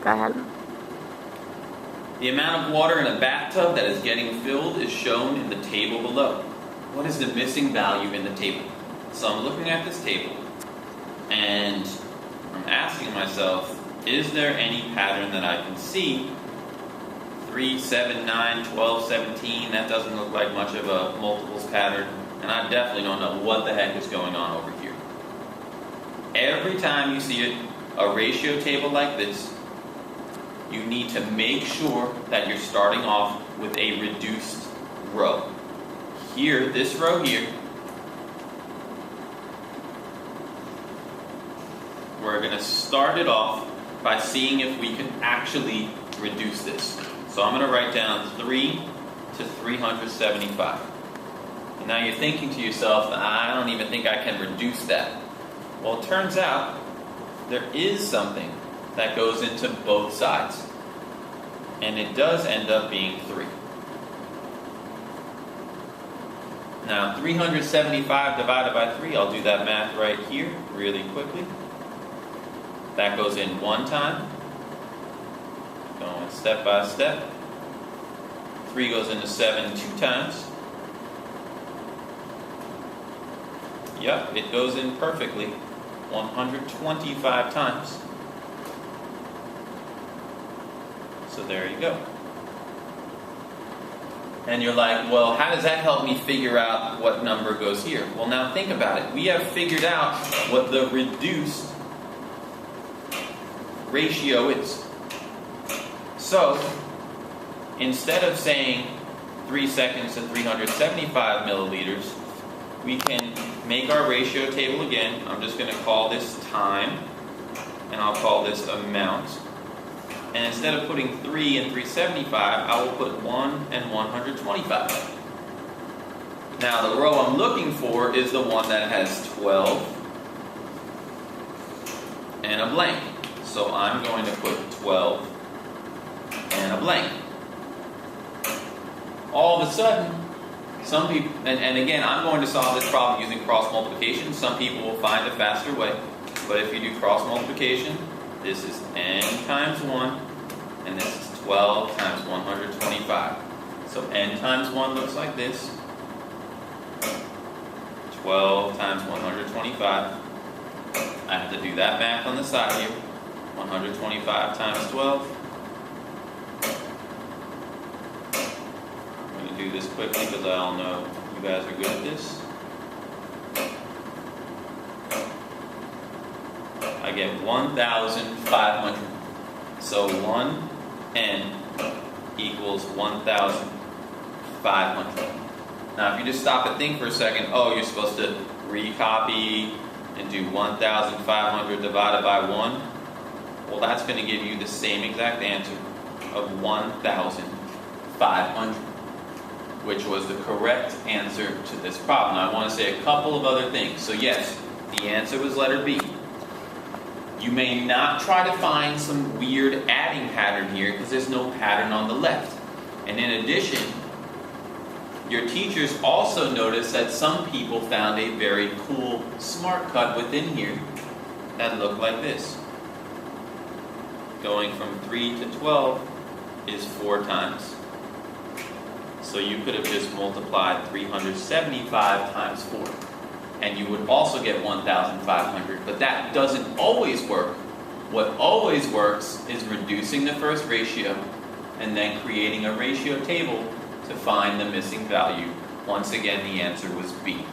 Go ahead. The amount of water in a bathtub that is getting filled is shown in the table below. What is the missing value in the table? So I'm looking at this table and I'm asking myself, is there any pattern that I can see? 3, 7, 9, 12, 17, that doesn't look like much of a multiples pattern, and I definitely don't know what the heck is going on over here. Every time you see a ratio table like this, you need to make sure that you're starting off with a reduced row. Here, this row here, we're going to start it off by seeing if we can actually reduce this. So I'm going to write down 3 to 375. And now you're thinking to yourself, I don't even think I can reduce that. Well, it turns out there is something that goes into both sides. And it does end up being 3. Now, 375 divided by 3, I'll do that math right here really quickly. That goes in one time. Going step by step. 3 goes into 7 2 times. Yep, it goes in perfectly 125 times. So there you go. And you're like, well, how does that help me figure out what number goes here? Well, now think about it. We have figured out what the reduced ratio is. So, instead of saying 3 seconds to 375 milliliters, we can make our ratio table again. I'm just going to call this time, and I'll call this amount. And instead of putting 3 and 375, I will put 1 and 125. Now, the row I'm looking for is the one that has 12 and a blank. So I'm going to put 12 and a blank. All of a sudden, some people, and again, I'm going to solve this problem using cross multiplication. Some people will find a faster way. But if you do cross multiplication, this is n times 1, and this is 12 times 125. So n times 1 looks like this. 12 times 125. I have to do that math on the side here. 125 times 12. I'm going to do this quickly because I all know you guys are good at this. I get 1,500. So 1 n equals 1,500. Now if you just stop and think for a second, oh, you're supposed to recopy and do 1,500 divided by 1. Well, that's going to give you the same exact answer of 1,500, which was the correct answer to this problem. Now, I want to say a couple of other things. So yes, the answer was letter B. You may not try to find some weird adding pattern here because there's no pattern on the left. And in addition, your teachers also noticed that some people found a very cool smart cut within here that looked like this. Going from 3 to 12 is 4 times. So you could have just multiplied 375 times 4. And you would also get 1,500. But that doesn't always work. What always works is reducing the first ratio and then creating a ratio table to find the missing value. Once again, the answer was B.